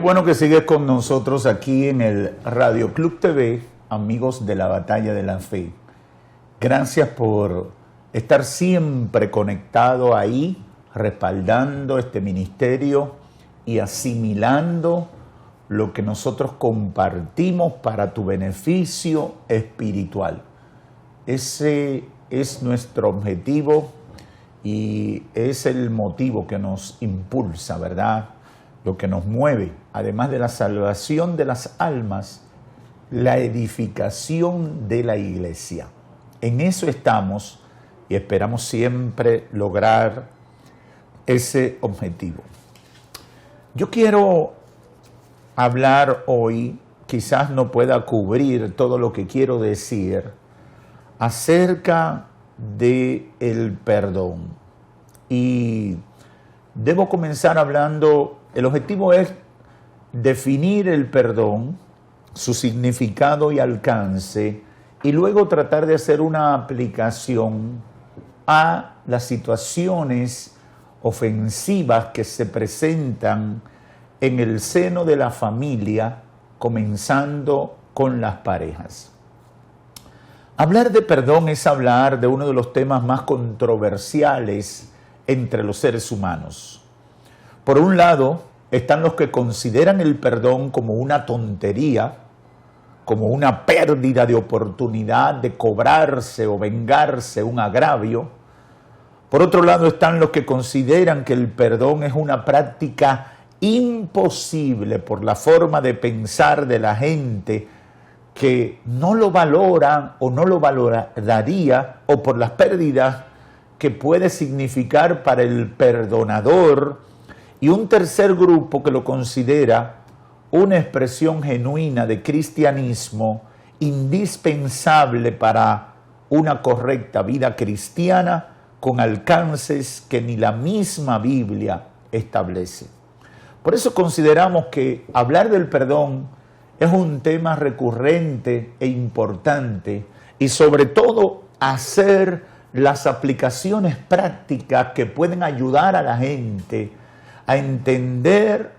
Bueno que sigues con nosotros aquí en el Radio Club TV, amigos de la Batalla de la Fe. Gracias por estar siempre conectado ahí, respaldando este ministerio y asimilando lo que nosotros compartimos para tu beneficio espiritual. Ese es nuestro objetivo y es el motivo que nos impulsa, ¿verdad? Lo que nos mueve, además de la salvación de las almas, la edificación de la iglesia. En eso estamos y esperamos siempre lograr ese objetivo. Yo quiero hablar hoy, quizás no pueda cubrir todo lo que quiero decir, acerca del perdón. Y debo comenzar hablando. El objetivo es definir el perdón, su significado y alcance, y luego tratar de hacer una aplicación a las situaciones ofensivas que se presentan en el seno de la familia, comenzando con las parejas. Hablar de perdón es hablar de uno de los temas más controversiales entre los seres humanos. Por un lado, están los que consideran el perdón como una tontería, como una pérdida de oportunidad de cobrarse o vengarse un agravio. Por otro lado, están los que consideran que el perdón es una práctica imposible por la forma de pensar de la gente que no lo valora o no lo valoraría, o por las pérdidas que puede significar para el perdonador. Y un tercer grupo que lo considera una expresión genuina de cristianismo indispensable para una correcta vida cristiana con alcances que ni la misma Biblia establece. Por eso consideramos que hablar del perdón es un tema recurrente e importante, y sobre todo hacer las aplicaciones prácticas que pueden ayudar a la gente a entender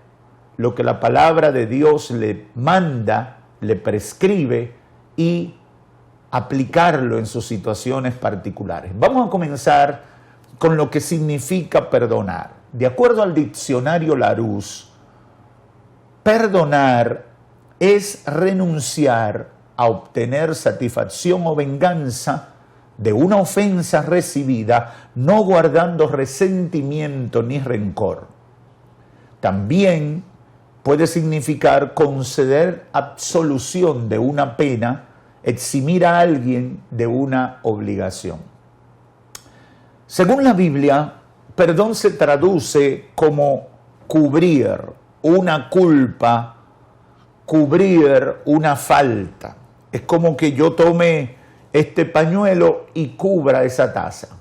lo que la palabra de Dios le manda, le prescribe, y aplicarlo en sus situaciones particulares. Vamos a comenzar con lo que significa perdonar. De acuerdo al diccionario Larousse, perdonar es renunciar a obtener satisfacción o venganza de una ofensa recibida, no guardando resentimiento ni rencor. También puede significar conceder absolución de una pena, eximir a alguien de una obligación. Según la Biblia, perdón se traduce como cubrir una culpa, cubrir una falta. Es como que yo tome este pañuelo y cubra esa taza.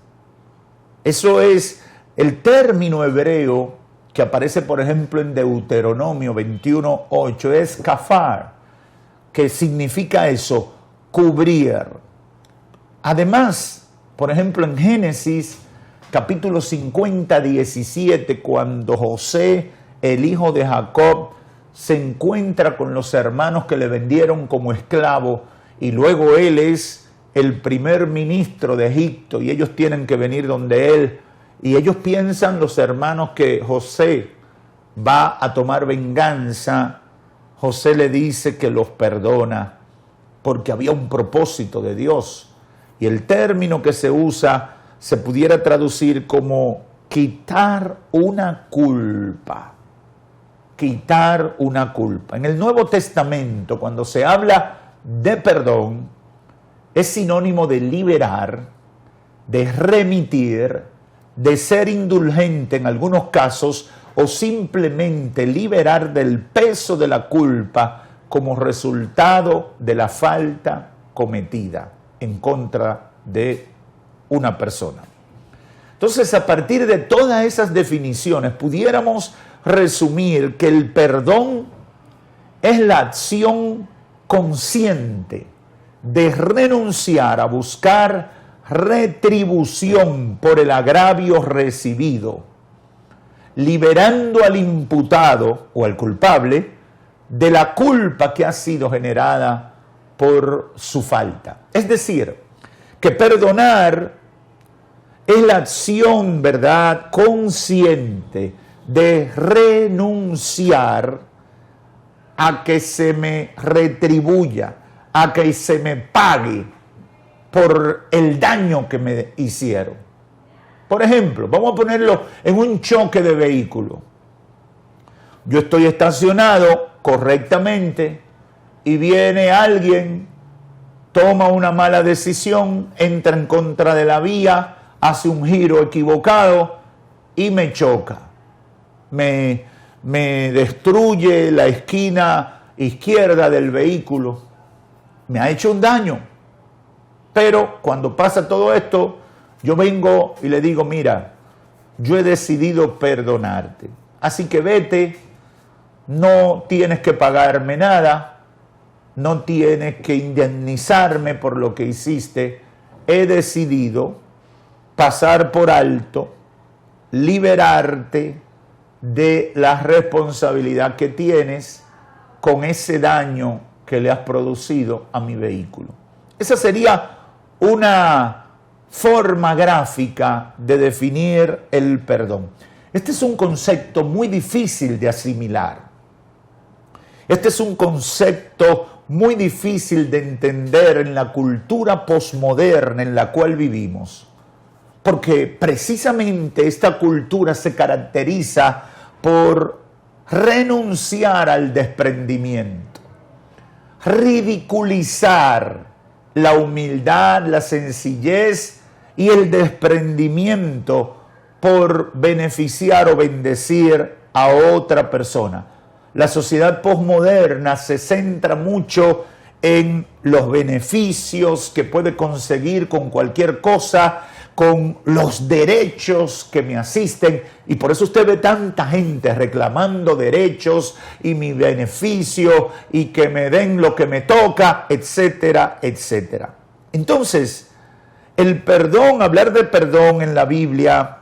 Eso es el término hebreo que aparece, por ejemplo, en Deuteronomio 21:8, es kafar, que significa eso, cubrir. Además, por ejemplo, en Génesis capítulo 50:17, cuando José, el hijo de Jacob, se encuentra con los hermanos que le vendieron como esclavo, y luego él es el primer ministro de Egipto y ellos tienen que venir donde él, y ellos piensan, los hermanos, que José va a tomar venganza. José le dice que los perdona porque había un propósito de Dios. Y el término que se usa se pudiera traducir como quitar una culpa. Quitar una culpa. En el Nuevo Testamento, cuando se habla de perdón, es sinónimo de liberar, de remitir, de ser indulgente en algunos casos, o simplemente liberar del peso de la culpa como resultado de la falta cometida en contra de una persona. Entonces, a partir de todas esas definiciones, pudiéramos resumir que el perdón es la acción consciente de renunciar a buscar retribución por el agravio recibido, liberando al imputado o al culpable de la culpa que ha sido generada por su falta. Es decir, que perdonar es la acción, ¿verdad?, consciente de renunciar a que se me retribuya, a que se me pague por el daño que me hicieron. Por ejemplo, vamos a ponerlo en un choque de vehículo. Yo estoy estacionado correctamente y viene alguien, toma una mala decisión, entra en contra de la vía, hace un giro equivocado y me choca. Me destruye la esquina izquierda del vehículo. Me ha hecho un daño. Pero cuando pasa todo esto, yo vengo y le digo, mira, yo he decidido perdonarte. Así que vete, no tienes que pagarme nada, no tienes que indemnizarme por lo que hiciste. He decidido pasar por alto, liberarte de la responsabilidad que tienes con ese daño que le has producido a mi vehículo. Esa sería una forma gráfica de definir el perdón. Este es un concepto muy difícil de asimilar. Este es un concepto muy difícil de entender en la cultura posmoderna en la cual vivimos. Porque precisamente esta cultura se caracteriza por renunciar al desprendimiento, ridiculizar la humildad, la sencillez y el desprendimiento por beneficiar o bendecir a otra persona. La sociedad posmoderna se centra mucho en los beneficios que puede conseguir con cualquier cosa, con los derechos que me asisten, y por eso usted ve tanta gente reclamando derechos y mi beneficio y que me den lo que me toca, etcétera, etcétera. Entonces, el perdón, hablar de perdón en la Biblia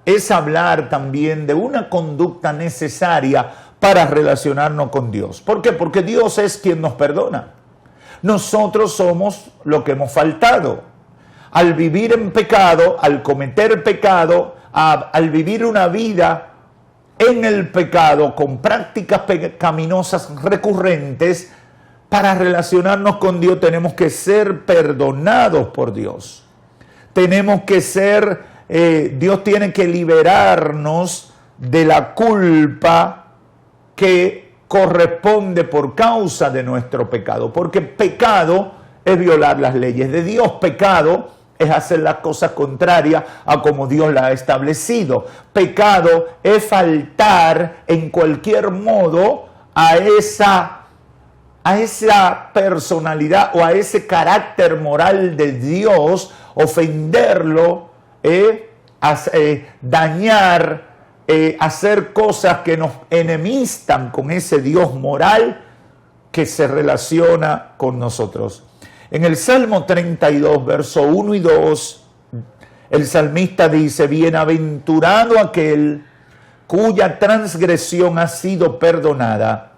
es hablar también de una conducta necesaria para relacionarnos con Dios. ¿Por qué? Porque Dios es quien nos perdona. Nosotros somos lo que hemos faltado. Al vivir en pecado, al cometer pecado, al vivir una vida en el pecado con prácticas pecaminosas recurrentes, para relacionarnos con Dios tenemos que ser perdonados por Dios. Tenemos que ser, Dios tiene que liberarnos de la culpa que corresponde por causa de nuestro pecado. Porque pecado es violar las leyes de Dios. Pecado es hacer las cosas contrarias a como Dios las ha establecido. Pecado es faltar en cualquier modo a esa personalidad o a ese carácter moral de Dios, ofenderlo, dañar, hacer cosas que nos enemistan con ese Dios moral que se relaciona con nosotros. En el Salmo 32, verso 1 y 2, el salmista dice, bienaventurado aquel cuya transgresión ha sido perdonada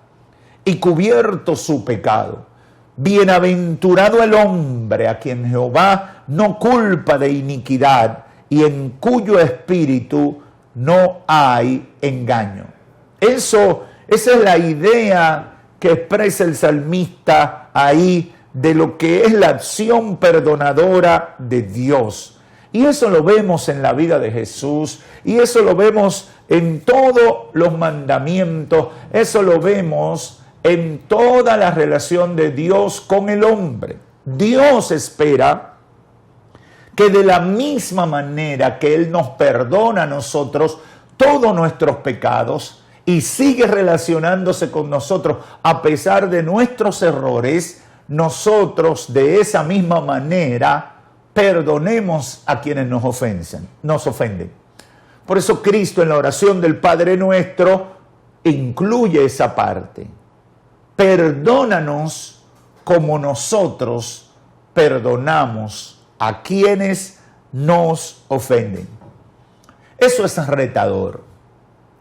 y cubierto su pecado. Bienaventurado el hombre a quien Jehová no culpa de iniquidad y en cuyo espíritu no hay engaño. Esa es la idea que expresa el salmista ahí de lo que es la acción perdonadora de Dios. Y eso lo vemos en la vida de Jesús, y eso lo vemos en todos los mandamientos, eso lo vemos en toda la relación de Dios con el hombre. Dios espera que de la misma manera que Él nos perdona a nosotros todos nuestros pecados y sigue relacionándose con nosotros a pesar de nuestros errores, nosotros de esa misma manera perdonemos a quienes nos ofenden. Por eso Cristo en la oración del Padre Nuestro incluye esa parte. Perdónanos como nosotros perdonamos a quienes nos ofenden. Eso es retador.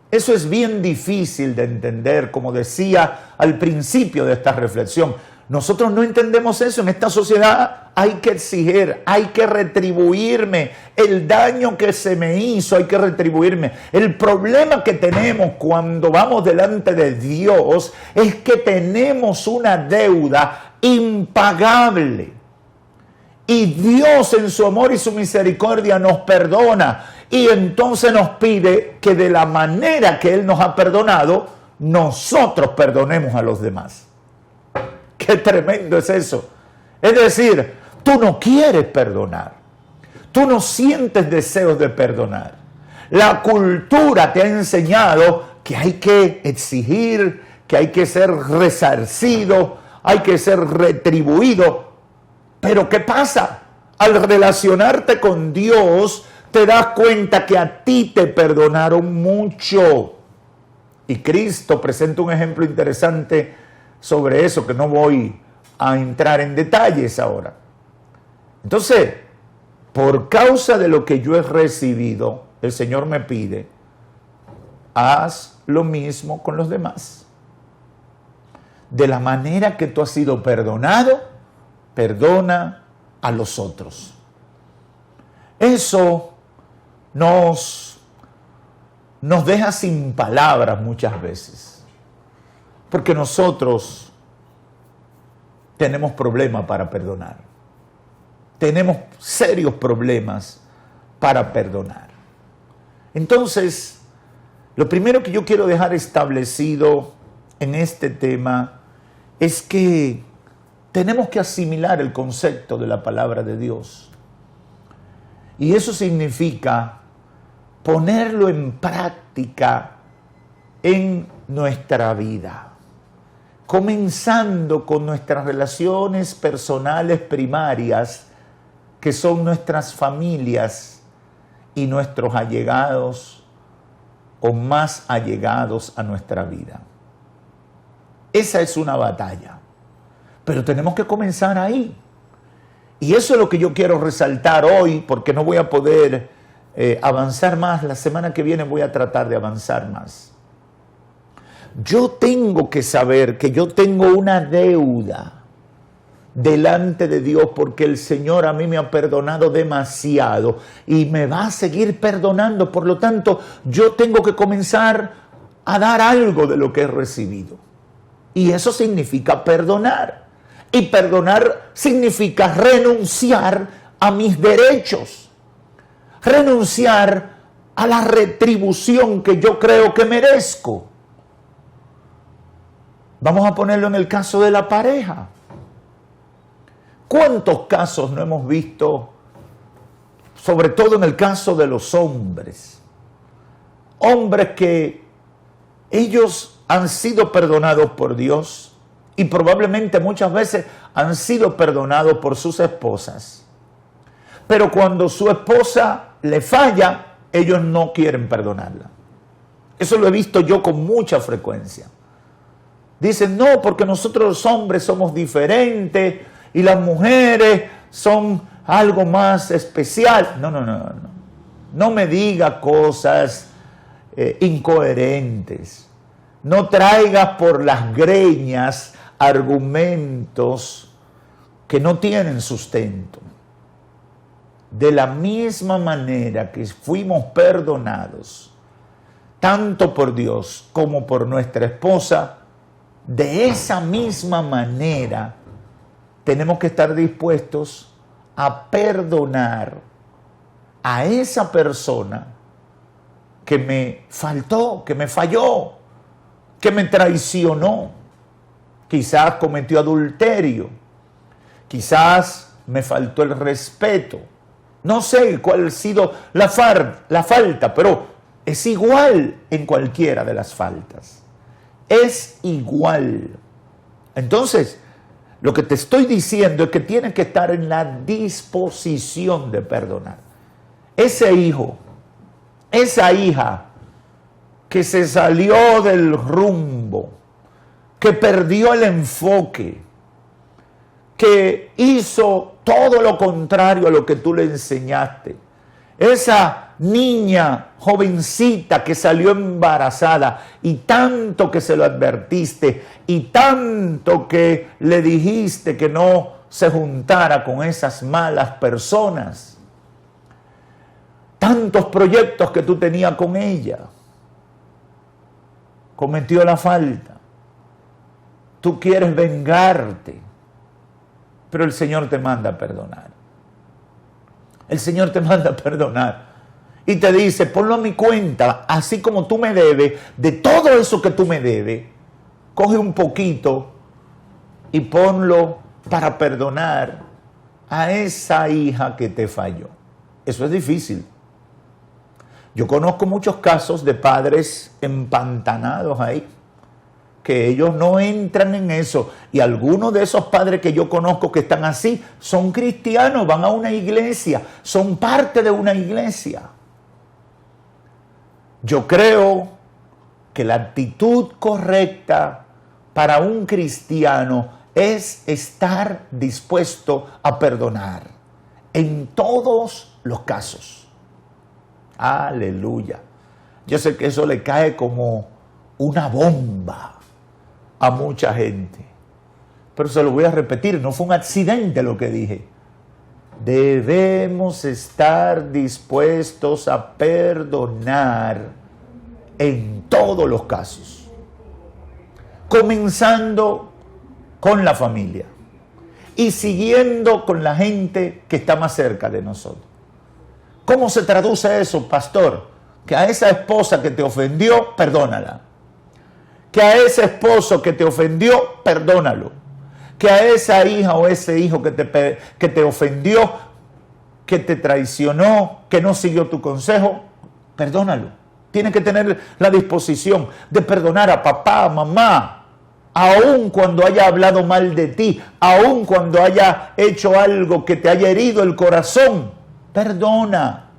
Eso es bien difícil de entender, como decía al principio de esta reflexión. Nosotros no entendemos eso. En esta sociedad hay que exigir, hay que retribuirme. El daño que se me hizo hay que retribuirme. El problema que tenemos cuando vamos delante de Dios es que tenemos una deuda impagable. Y Dios en su amor y su misericordia nos perdona. Y entonces nos pide que de la manera que Él nos ha perdonado, nosotros perdonemos a los demás. ¡Qué tremendo es eso! Es decir, tú no quieres perdonar. Tú no sientes deseos de perdonar. La cultura te ha enseñado que hay que exigir, que hay que ser resarcido, hay que ser retribuido. Pero ¿qué pasa? Al relacionarte con Dios, te das cuenta que a ti te perdonaron mucho. Y Cristo presenta un ejemplo interesante sobre eso, que no voy a entrar en detalles ahora. Entonces, por causa de lo que yo he recibido, el Señor me pide, haz lo mismo con los demás. De la manera que tú has sido perdonado, perdona a los otros. Eso nos deja sin palabras muchas veces, porque nosotros tenemos problemas para perdonar. Tenemos serios problemas para perdonar. Entonces, lo primero que yo quiero dejar establecido en este tema es que tenemos que asimilar el concepto de la palabra de Dios. Y eso significa ponerlo en práctica en nuestra vida, comenzando con nuestras relaciones personales primarias, que son nuestras familias y nuestros allegados o más allegados a nuestra vida. Esa es una batalla, pero tenemos que comenzar ahí. Y eso es lo que yo quiero resaltar hoy, porque no voy a poder avanzar más. La semana que viene voy a tratar de avanzar más. Yo tengo que saber que yo tengo una deuda delante de Dios, porque el Señor a mí me ha perdonado demasiado y me va a seguir perdonando. Por lo tanto, yo tengo que comenzar a dar algo de lo que he recibido. Y eso significa perdonar. Y perdonar significa renunciar a mis derechos. Renunciar a la retribución que yo creo que merezco. Vamos a ponerlo en el caso de la pareja. ¿Cuántos casos no hemos visto, sobre todo en el caso de los hombres? Hombres que ellos han sido perdonados por Dios y probablemente muchas veces han sido perdonados por sus esposas. Pero cuando su esposa le falla, ellos no quieren perdonarla. Eso lo he visto yo con mucha frecuencia. Dicen, no, porque nosotros los hombres somos diferentes y las mujeres son algo más especial. No. No me diga cosas incoherentes. No traigas por las greñas argumentos que no tienen sustento. De la misma manera que fuimos perdonados, tanto por Dios como por nuestra esposa, de esa misma manera tenemos que estar dispuestos a perdonar a esa persona que me faltó, que me falló, que me traicionó. Quizás cometió adulterio, quizás me faltó el respeto. No sé cuál ha sido la falta, pero es igual en cualquiera de las faltas. Es igual. Entonces, lo que te estoy diciendo es que tienes que estar en la disposición de perdonar. Ese hijo, esa hija que se salió del rumbo, que perdió el enfoque, que hizo todo lo contrario a lo que tú le enseñaste. Esa niña jovencita que salió embarazada y tanto que se lo advertiste y tanto que le dijiste que no se juntara con esas malas personas, tantos proyectos que tú tenías con ella, cometió la falta, tú quieres vengarte, pero el Señor te manda a perdonar. El Señor te manda a perdonar y te dice, ponlo a mi cuenta, así como tú me debes, de todo eso que tú me debes, coge un poquito y ponlo para perdonar a esa hija que te falló. Eso es difícil. Yo conozco muchos casos de padres empantanados ahí, que ellos no entran en eso. Y algunos de esos padres que yo conozco que están así, son cristianos, van a una iglesia, son parte de una iglesia. Yo creo que la actitud correcta para un cristiano es estar dispuesto a perdonar en todos los casos. Aleluya. Yo sé que eso le cae como una bomba a mucha gente, pero se lo voy a repetir, no fue un accidente lo que dije. Debemos estar dispuestos a perdonar en todos los casos, comenzando con la familia y siguiendo con la gente que está más cerca de nosotros. ¿Cómo se traduce eso, pastor? Que a esa esposa que te ofendió, perdónala. Que a ese esposo que te ofendió, perdónalo. Que a esa hija o ese hijo que te ofendió, que te traicionó, que no siguió tu consejo, perdónalo. Tienes que tener la disposición de perdonar a papá, a mamá, aun cuando haya hablado mal de ti, aun cuando haya hecho algo que te haya herido el corazón. Perdona.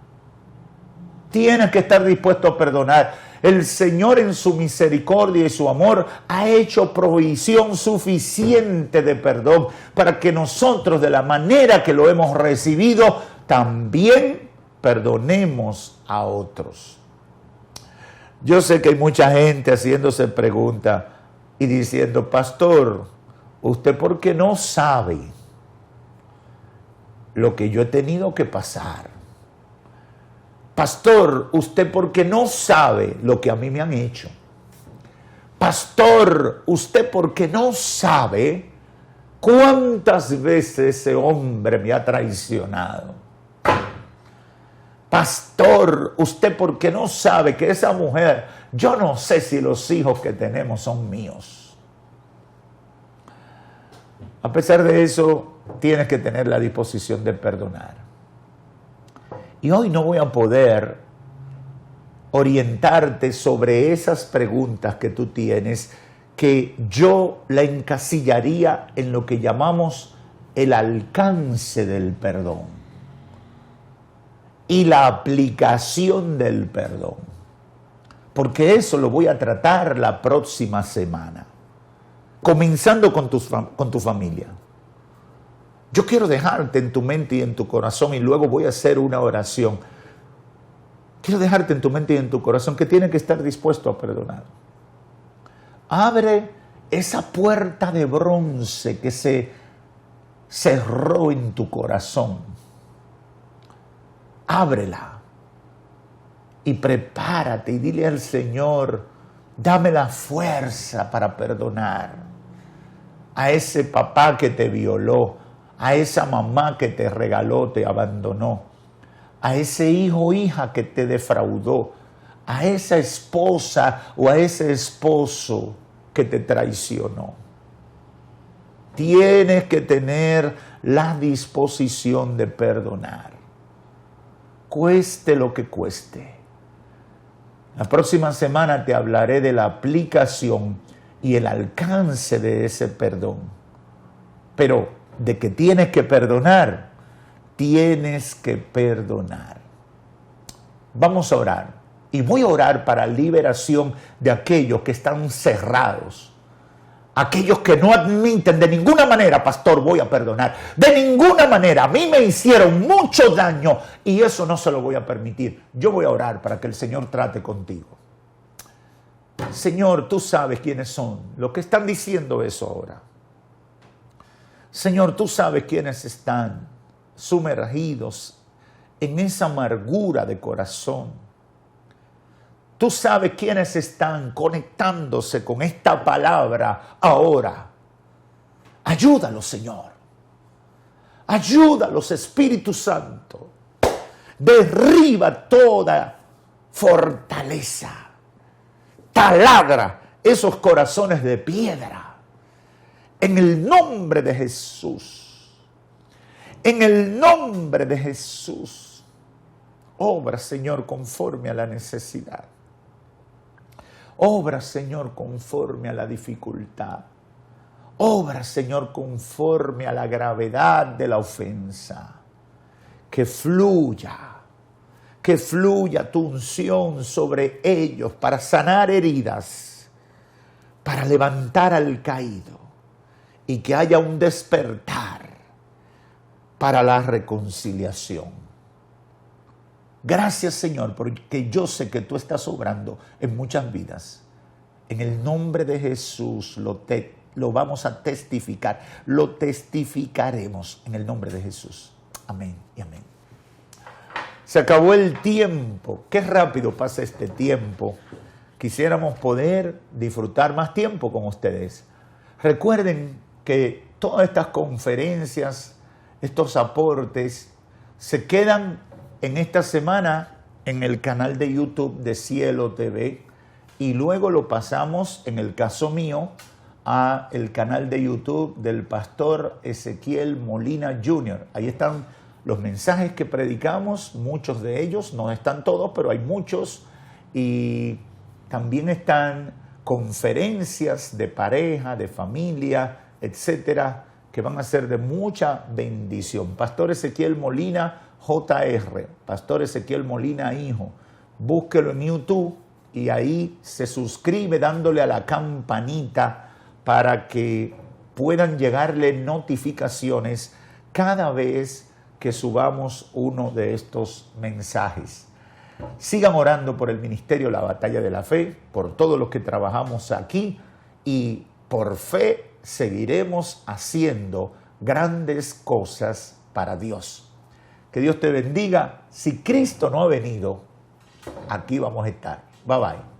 Tienes que estar dispuesto a perdonar. El Señor en su misericordia y su amor ha hecho provisión suficiente de perdón para que nosotros, de la manera que lo hemos recibido, también perdonemos a otros. Yo sé que hay mucha gente haciéndose preguntas y diciendo, pastor, ¿usted por qué no sabe lo que yo he tenido que pasar? Pastor, ¿usted por qué no sabe lo que a mí me han hecho? Pastor, ¿usted por qué no sabe cuántas veces ese hombre me ha traicionado? Pastor, ¿usted por qué no sabe que esa mujer, yo no sé si los hijos que tenemos son míos? A pesar de eso, tienes que tener la disposición de perdonar. Y hoy no voy a poder orientarte sobre esas preguntas que tú tienes, que yo la encasillaría en lo que llamamos el alcance del perdón y la aplicación del perdón. Porque eso lo voy a tratar la próxima semana, comenzando con tu familia. Yo quiero dejarte en tu mente y en tu corazón, y luego voy a hacer una oración. Quiero dejarte en tu mente y en tu corazón que tienes que estar dispuesto a perdonar. Abre esa puerta de bronce que se cerró en tu corazón. Ábrela y prepárate y dile al Señor, dame la fuerza para perdonar a ese papá que te violó, a esa mamá que te regaló, te abandonó, a ese hijo o hija que te defraudó, a esa esposa o a ese esposo que te traicionó. Tienes que tener la disposición de perdonar, cueste lo que cueste. La próxima semana te hablaré de la aplicación y el alcance de ese perdón. Pero de que tienes que perdonar, tienes que perdonar. Vamos a orar. Y voy a orar para liberación de aquellos que están cerrados Aquellos que no admiten de ninguna manera, pastor, voy a perdonar. De ninguna manera. A mí me hicieron mucho daño y eso no se lo voy a permitir. Yo voy a orar para que el Señor trate contigo. Señor, tú sabes quiénes son los que están diciendo eso ahora. Señor, tú sabes quiénes están sumergidos en esa amargura de corazón. Tú sabes quiénes están conectándose con esta palabra ahora. Ayúdalos, Señor. Ayúdalos, Espíritu Santo. Derriba toda fortaleza. Taladra esos corazones de piedra. En el nombre de Jesús. En el nombre de Jesús. Obra, Señor, conforme a la necesidad. Obra, Señor, conforme a la dificultad. Obra, Señor, conforme a la gravedad de la ofensa. Que fluya tu unción sobre ellos para sanar heridas, para levantar al caído y que haya un despertar para la reconciliación. Gracias, Señor, porque yo sé que tú estás obrando en muchas vidas. En el nombre de Jesús lo vamos a testificar, lo testificaremos en el nombre de Jesús. Amén y amén. Se acabó el tiempo. Qué rápido pasa este tiempo. Quisiéramos poder disfrutar más tiempo con ustedes. Recuerden que todas estas conferencias, estos aportes, se quedan en esta semana en el canal de YouTube de Cielo TV y luego lo pasamos, en el caso mío, a el canal de YouTube del pastor Ezequiel Molina Jr. Ahí están los mensajes que predicamos, muchos de ellos, no están todos, pero hay muchos, y también están conferencias de pareja, de familia, etcétera, que van a ser de mucha bendición. Pastor Ezequiel Molina JR, Pastor Ezequiel Molina Hijo. Búsquelo en YouTube y ahí se suscribe dándole a la campanita para que puedan llegarle notificaciones cada vez que subamos uno de estos mensajes. Sigan orando por el ministerio La Batalla de la Fe, por todos los que trabajamos aquí y por fe seguiremos haciendo grandes cosas para Dios. Que Dios te bendiga. Si Cristo no ha venido, aquí vamos a estar. Bye bye.